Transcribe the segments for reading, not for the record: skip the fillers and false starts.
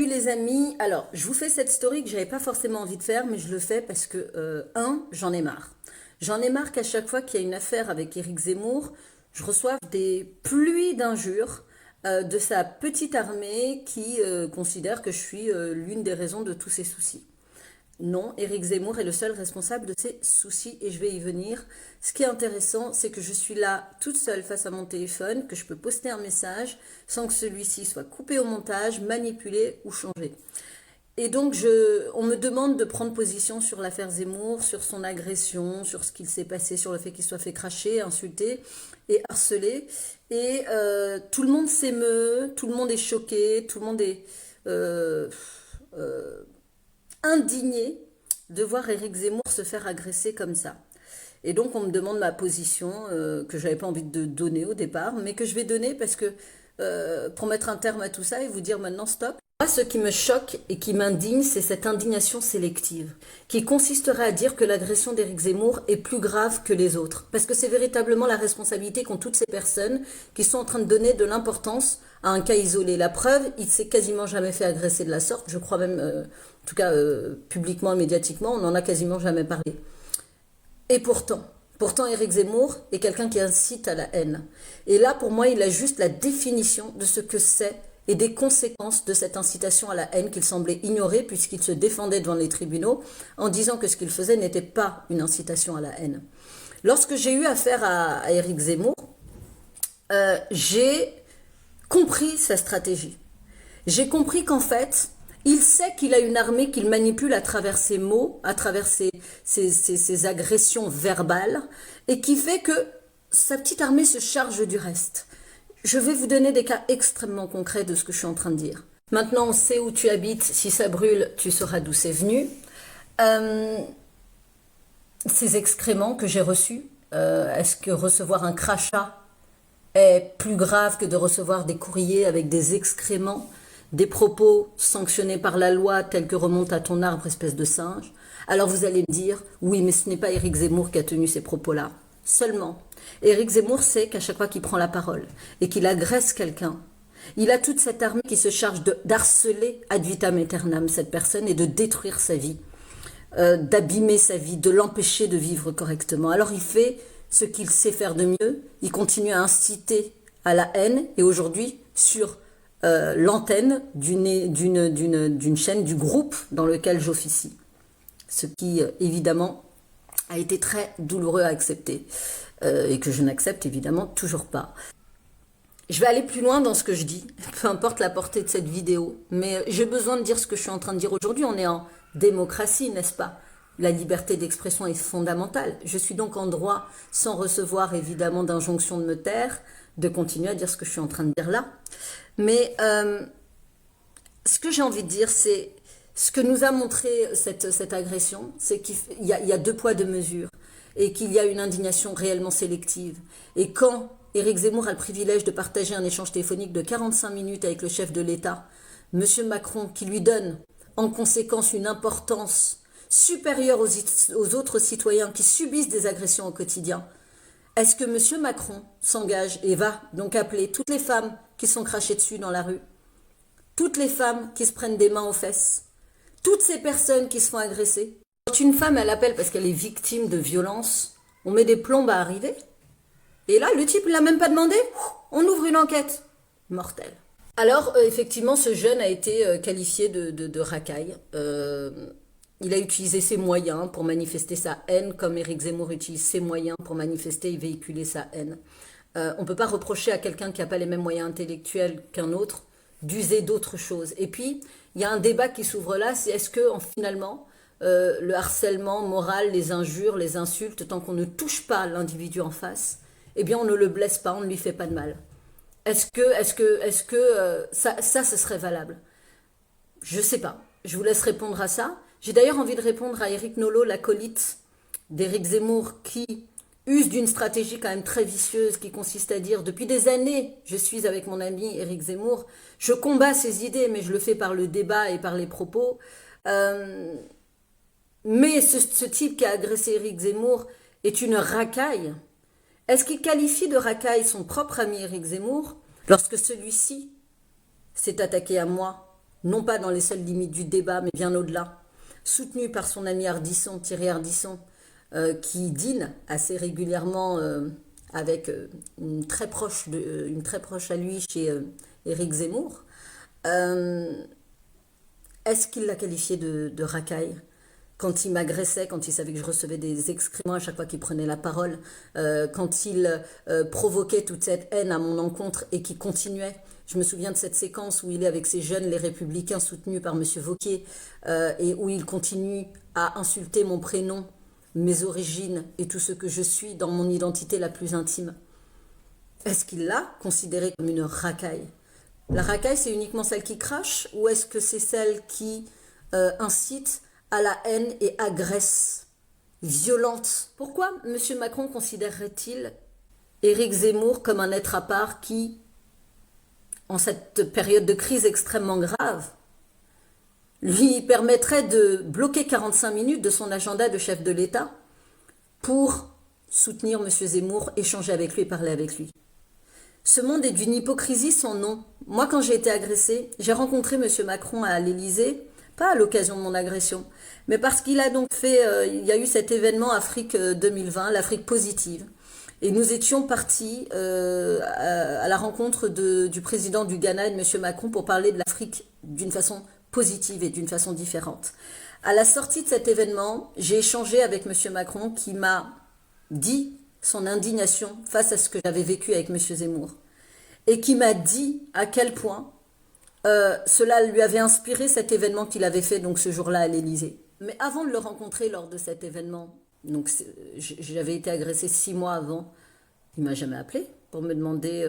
les amis, alors je vous fais cette story que j'avais pas forcément envie de faire, mais je le fais parce que, j'en ai marre. J'en ai marre qu'à chaque fois qu'il y a une affaire avec Éric Zemmour, je reçoive des pluies d'injures de sa petite armée qui considère que je suis l'une des raisons de tous ses soucis. Non, Éric Zemmour est le seul responsable de ses soucis et je vais y venir. Ce qui est intéressant, c'est que je suis là toute seule face à mon téléphone, que je peux poster un message sans que celui-ci soit coupé au montage, manipulé ou changé. Et donc, on me demande de prendre position sur l'affaire Zemmour, sur son agression, sur ce qu'il s'est passé, sur le fait qu'il soit fait cracher, insulter et harceler. Et tout le monde s'émeut, tout le monde est choqué, tout le monde est indigné de voir Éric Zemmour se faire agresser comme ça. Et donc on me demande ma position que j'avais pas envie de donner au départ, mais que je vais donner parce que pour mettre un terme à tout ça et vous dire maintenant stop. Moi, ce qui me choque et qui m'indigne, c'est cette indignation sélective, qui consisterait à dire que l'agression d'Éric Zemmour est plus grave que les autres. Parce que c'est véritablement la responsabilité qu'ont toutes ces personnes qui sont en train de donner de l'importance à un cas isolé. La preuve, il s'est quasiment jamais fait agresser de la sorte, je crois même, en tout cas publiquement et médiatiquement, on n'en a quasiment jamais parlé. Et pourtant Éric Zemmour est quelqu'un qui incite à la haine. Et là, pour moi, il a juste la définition de ce que c'est et des conséquences de cette incitation à la haine qu'il semblait ignorer puisqu'il se défendait devant les tribunaux en disant que ce qu'il faisait n'était pas une incitation à la haine. Lorsque j'ai eu affaire à Éric Zemmour, j'ai compris sa stratégie. J'ai compris qu'en fait, il sait qu'il a une armée qu'il manipule à travers ses mots, à travers ses agressions verbales, et qui fait que sa petite armée se charge du reste. Je vais vous donner des cas extrêmement concrets de ce que je suis en train de dire. Maintenant, on sait où tu habites. Si ça brûle, tu sauras d'où c'est venu. Ces excréments que j'ai reçus, est-ce que recevoir un crachat est plus grave que de recevoir des courriers avec des excréments, des propos sanctionnés par la loi tels que remonte à ton arbre, espèce de singe? Alors vous allez me dire, oui, mais ce n'est pas Éric Zemmour qui a tenu ces propos-là. Seulement, Éric Zemmour sait qu'à chaque fois qu'il prend la parole et qu'il agresse quelqu'un, il a toute cette armée qui se charge d'harceler ad vitam aeternam cette personne et de détruire sa vie, d'abîmer sa vie, de l'empêcher de vivre correctement. Alors il fait ce qu'il sait faire de mieux, il continue à inciter à la haine et aujourd'hui sur l'antenne d'une chaîne, du groupe dans lequel j'officie. Ce qui évidemment a été très douloureux à accepter et que je n'accepte évidemment toujours pas. Je vais aller plus loin dans ce que je dis, peu importe la portée de cette vidéo, mais j'ai besoin de dire ce que je suis en train de dire aujourd'hui. On est en démocratie, n'est-ce pas? La liberté d'expression est fondamentale. Je suis donc en droit, sans recevoir évidemment d'injonction de me taire, de continuer à dire ce que je suis en train de dire là. Mais ce que j'ai envie de dire, c'est ce que nous a montré cette agression, c'est qu'il y a deux poids, deux mesures, et qu'il y a une indignation réellement sélective. Et quand Éric Zemmour a le privilège de partager un échange téléphonique de 45 minutes avec le chef de l'État, M. Macron, qui lui donne en conséquence une importance supérieure aux autres citoyens qui subissent des agressions au quotidien, est-ce que M. Macron s'engage et va donc appeler toutes les femmes qui sont crachées dessus dans la rue, toutes les femmes qui se prennent des mains aux fesses, toutes ces personnes qui se font agresser? Quand une femme, elle appelle parce qu'elle est victime de violence, on met des plombes à arriver. Et là, le type ne l'a même pas demandé. On ouvre une enquête. Mortel. Alors, effectivement, ce jeune a été qualifié de racaille. Il a utilisé ses moyens pour manifester sa haine, comme Éric Zemmour utilise ses moyens pour manifester et véhiculer sa haine. On ne peut pas reprocher à quelqu'un qui n'a pas les mêmes moyens intellectuels qu'un autre d'user d'autres choses. Et puis, il y a un débat qui s'ouvre là, c'est est-ce que finalement, le harcèlement moral, les injures, les insultes, tant qu'on ne touche pas l'individu en face, eh bien on ne le blesse pas, on ne lui fait pas de mal. Est-ce que ça, ce serait valable? Je ne sais pas. Je vous laisse répondre à ça. J'ai d'ailleurs envie de répondre à Éric Nolot, l'acolyte d'Éric Zemmour, qui use d'une stratégie quand même très vicieuse qui consiste à dire depuis des années, je suis avec mon ami Éric Zemmour, je combats ses idées, mais je le fais par le débat et par les propos. Mais ce type qui a agressé Éric Zemmour est une racaille. Est-ce qu'il qualifie de racaille son propre ami Éric Zemmour lorsque celui-ci s'est attaqué à moi non pas dans les seules limites du débat, mais bien au-delà, soutenu par son ami Ardisson, Thierry Ardisson, qui dîne assez régulièrement avec une très proche à lui chez Éric Zemmour. Euh, Est-ce qu'il l'a qualifié de racaille quand il m'agressait, quand il savait que je recevais des excréments à chaque fois qu'il prenait la parole, quand il provoquait toute cette haine à mon encontre et qui continuait. Je me souviens de cette séquence où il est avec ces jeunes, les Républicains soutenus par Monsieur Wauquiez, et où il continue à insulter mon prénom, mes origines et tout ce que je suis dans mon identité la plus intime. Est-ce qu'il l'a considéré comme une racaille? La racaille, c'est uniquement celle qui crache ou est-ce que c'est celle qui incite à la haine et agresse, violente? Pourquoi M. Macron considérerait-il Éric Zemmour comme un être à part qui, en cette période de crise extrêmement grave, lui permettrait de bloquer 45 minutes de son agenda de chef de l'État pour soutenir M. Zemmour, échanger avec lui et parler avec lui? Ce monde est d'une hypocrisie sans nom. Moi, quand j'ai été agressée, j'ai rencontré M. Macron à l'Élysée, pas à l'occasion de mon agression, mais parce qu'il a donc fait, il y a eu cet événement Afrique 2020, l'Afrique positive. Et nous étions partis à la rencontre du président du Ghana et de M. Macron pour parler de l'Afrique d'une façon positive et d'une façon différente. À la sortie de cet événement, j'ai échangé avec M. Macron qui m'a dit son indignation face à ce que j'avais vécu avec M. Zemmour et qui m'a dit à quel point cela lui avait inspiré cet événement qu'il avait fait donc ce jour-là à l'Élysée. Mais avant de le rencontrer lors de cet événement, donc j'avais été agressée 6 mois avant, il m'a jamais appelé pour me demander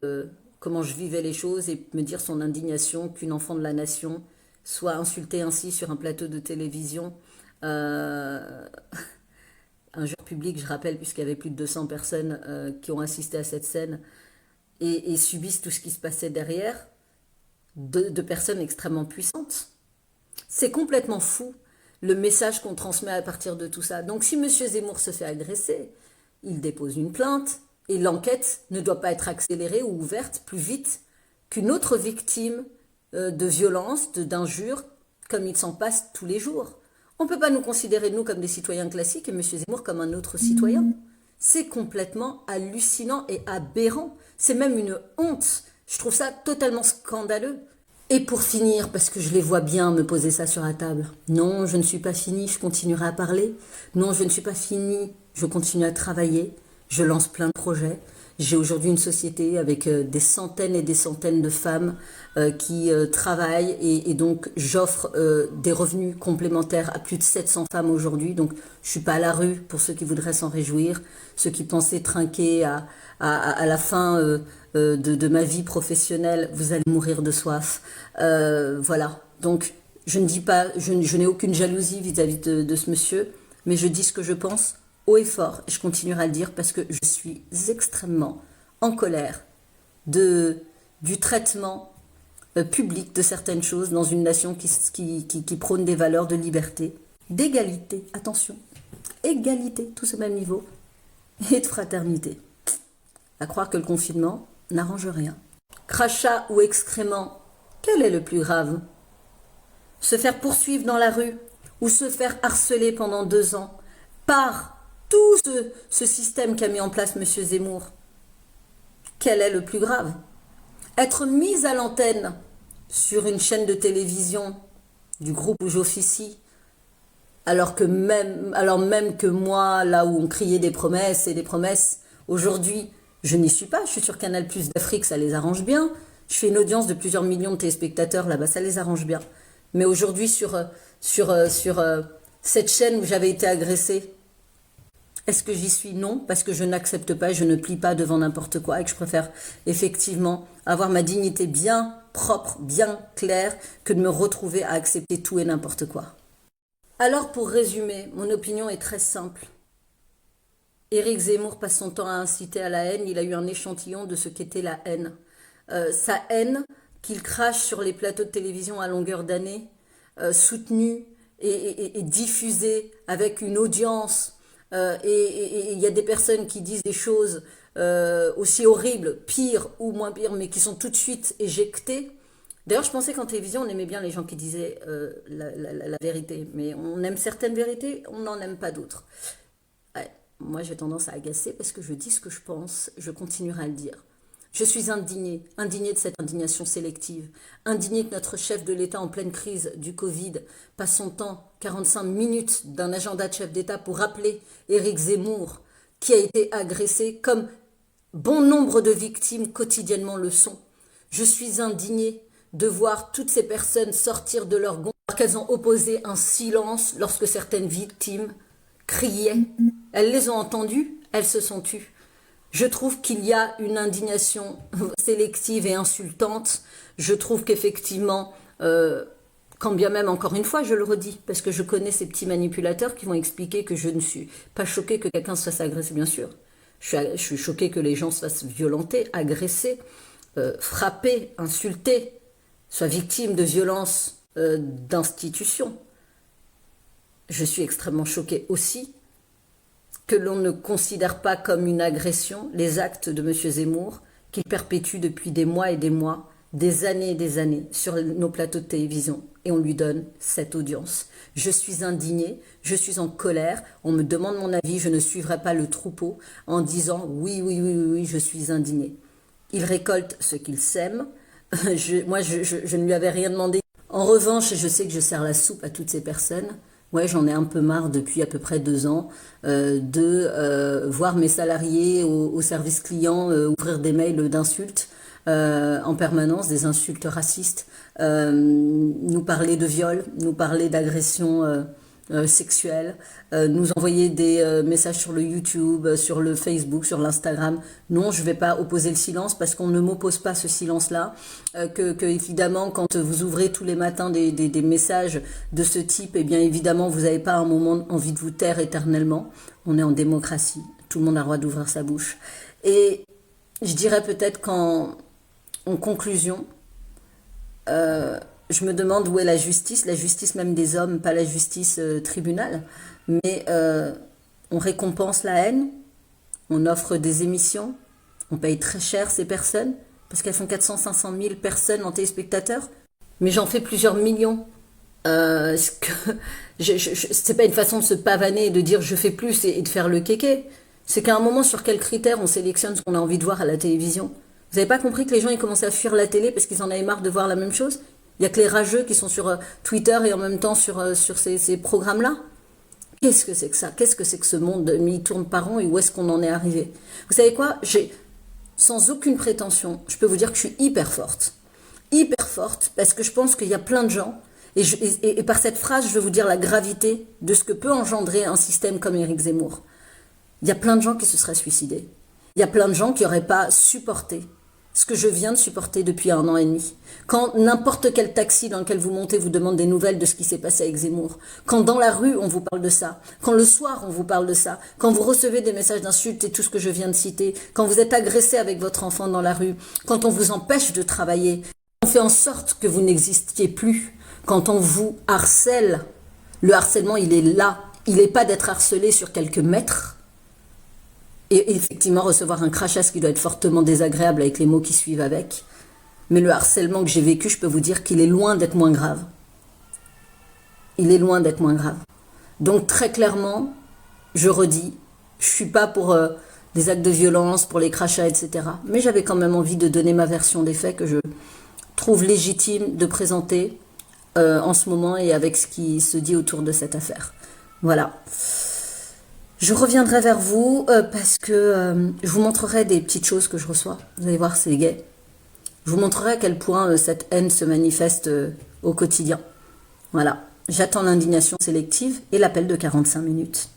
comment je vivais les choses et me dire son indignation qu'une enfant de la nation soit insultée ainsi sur un plateau de télévision. Un jour public, je rappelle, puisqu'il y avait plus de 200 personnes qui ont assisté à cette scène et subissent tout ce qui se passait derrière, de personnes extrêmement puissantes. C'est complètement fou le message qu'on transmet à partir de tout ça. Donc si M. Zemmour se fait agresser, il dépose une plainte et l'enquête ne doit pas être accélérée ou ouverte plus vite qu'une autre victime de violence, d'injures, comme il s'en passe tous les jours. On ne peut pas nous considérer, nous, comme des citoyens classiques et M. Zemmour comme un autre citoyen. C'est complètement hallucinant et aberrant. C'est même une honte. Je trouve ça totalement scandaleux. Et pour finir, parce que je les vois bien me poser ça sur la table, non, je ne suis pas finie, je continuerai à parler. Non, je ne suis pas finie, je continue à travailler. Je lance plein de projets. J'ai aujourd'hui une société avec des centaines et des centaines de femmes qui travaillent et donc j'offre des revenus complémentaires à plus de 700 femmes aujourd'hui. Donc je suis pas à la rue pour ceux qui voudraient s'en réjouir, ceux qui pensaient trinquer à la fin de ma vie professionnelle, vous allez mourir de soif. Voilà. Donc je ne dis pas, je n'ai aucune jalousie vis-à-vis de ce monsieur, mais je dis ce que je pense haut et fort, et je continuerai à le dire parce que je suis extrêmement en colère du traitement public de certaines choses dans une nation qui prône des valeurs de liberté, d'égalité, attention, égalité, tous au même niveau, et de fraternité. À croire que le confinement n'arrange rien. Crachat ou excrément, quel est le plus grave? Se faire poursuivre dans la rue ou se faire harceler pendant 2 ans par tout ce système qu'a mis en place M. Zemmour? Quel est le plus grave? Être mise à l'antenne sur une chaîne de télévision du groupe où j'officie, alors même que moi, là où on criait des promesses et des promesses, aujourd'hui, je n'y suis pas. Je suis sur Canal+ d'Afrique, ça les arrange bien. Je fais une audience de plusieurs millions de téléspectateurs là-bas, ça les arrange bien. Mais aujourd'hui, sur cette chaîne où j'avais été agressée, est-ce que j'y suis? Non, parce que je n'accepte pas, je ne plie pas devant n'importe quoi et que je préfère effectivement avoir ma dignité bien propre, bien claire, que de me retrouver à accepter tout et n'importe quoi. Alors pour résumer, mon opinion est très simple. Éric Zemmour passe son temps à inciter à la haine, il a eu un échantillon de ce qu'était la haine. Sa haine qu'il crache sur les plateaux de télévision à longueur d'année, soutenue et diffusée avec une audience. Et il y a des personnes qui disent des choses aussi horribles, pires ou moins pires, mais qui sont tout de suite éjectées D'ailleurs, je pensais qu'en télévision, on aimait bien les gens qui disaient la vérité. Mais on aime certaines vérités, on n'en aime pas d'autres. Ouais, moi, j'ai tendance à agacer parce que je dis ce que je pense, je continuerai à le dire. Je suis indignée, indignée de cette indignation sélective, indignée que notre chef de l'État en pleine crise du Covid passe son temps, 45 minutes d'un agenda de chef d'État pour rappeler Éric Zemmour qui a été agressé comme bon nombre de victimes quotidiennement le sont. Je suis indignée de voir toutes ces personnes sortir de leur gondole alors qu'elles ont opposé un silence lorsque certaines victimes criaient. Elles les ont entendues, elles se sont tues. Je trouve qu'il y a une indignation sélective et insultante. Je trouve qu'effectivement, quand bien même, encore une fois, je le redis, parce que je connais ces petits manipulateurs qui vont expliquer que je ne suis pas choquée que quelqu'un se fasse agresser, bien sûr. Je suis choquée que les gens se fassent violenter, agresser, frapper, insulter, soient victimes de violences d'institutions. Je suis extrêmement choquée aussi que l'on ne considère pas comme une agression les actes de M. Zemmour qu'il perpétue depuis des mois et des années sur nos plateaux de télévision et on lui donne cette audience. Je suis indignée, je suis en colère, on me demande mon avis, je ne suivrai pas le troupeau en disant oui, je suis indignée. Il récolte ce qu'il sème, je ne lui avais rien demandé. En revanche, je sais que je sers la soupe à toutes ces personnes. Ouais, j'en ai un peu marre depuis à peu près 2 ans de voir mes salariés au service client ouvrir des mails d'insultes en permanence, des insultes racistes, nous parler de viol, nous parler d'agressions sexuelles, nous envoyer des messages sur le YouTube, sur le Facebook, sur l'Instagram. Non, je ne vais pas opposer le silence parce qu'on ne m'oppose pas ce silence-là. Que évidemment, quand vous ouvrez tous les matins des messages de ce type, eh bien évidemment, vous n'avez pas un moment envie de vous taire éternellement. On est en démocratie. Tout le monde a le droit d'ouvrir sa bouche. Et je dirais peut-être qu'en conclusion, je me demande où est la justice même des hommes, pas la justice tribunal, mais on récompense la haine, on offre des émissions, on paye très cher ces personnes, parce qu'elles font 400-500 000 personnes en téléspectateurs, mais j'en fais plusieurs millions. C'est pas une façon de se pavaner et de dire je fais plus et de faire le kéké. C'est qu'à un moment, sur quels critères on sélectionne ce qu'on a envie de voir à la télévision? Vous n'avez pas compris que les gens ils commençaient à fuir la télé parce qu'ils en avaient marre de voir la même chose? Il n'y a que les rageux qui sont sur Twitter et en même temps sur ces programmes-là. Qu'est-ce que c'est que ça? Qu'est-ce que c'est que ce monde? Mais il tourne par rond et où est-ce qu'on en est arrivé? Vous savez quoi? Sans aucune prétention, je peux vous dire que je suis hyper forte. Hyper forte parce que je pense qu'il y a plein de gens, et par cette phrase, je veux vous dire la gravité de ce que peut engendrer un système comme Éric Zemmour. Il y a plein de gens qui se seraient suicidés. Il y a plein de gens qui n'auraient pas supporté ce que je viens de supporter depuis 1 an et demi. Quand n'importe quel taxi dans lequel vous montez vous demande des nouvelles de ce qui s'est passé avec Zemmour, quand dans la rue on vous parle de ça, quand le soir on vous parle de ça, quand vous recevez des messages d'insultes et tout ce que je viens de citer, quand vous êtes agressé avec votre enfant dans la rue, quand on vous empêche de travailler, on fait en sorte que vous n'existiez plus, quand on vous harcèle, le harcèlement il est là, il n'est pas d'être harcelé sur quelques mètres, et effectivement recevoir un crachat, ce qui doit être fortement désagréable avec les mots qui suivent avec. Mais le harcèlement que j'ai vécu, je peux vous dire qu'il est loin d'être moins grave. Il est loin d'être moins grave. Donc très clairement, je redis, je ne suis pas pour des actes de violence, pour les crachats, etc. Mais j'avais quand même envie de donner ma version des faits que je trouve légitime de présenter en ce moment et avec ce qui se dit autour de cette affaire. Voilà. Je reviendrai vers vous parce que je vous montrerai des petites choses que je reçois. Vous allez voir, c'est gai. Je vous montrerai à quel point cette haine se manifeste au quotidien. Voilà. J'attends l'indignation sélective et l'appel de 45 minutes.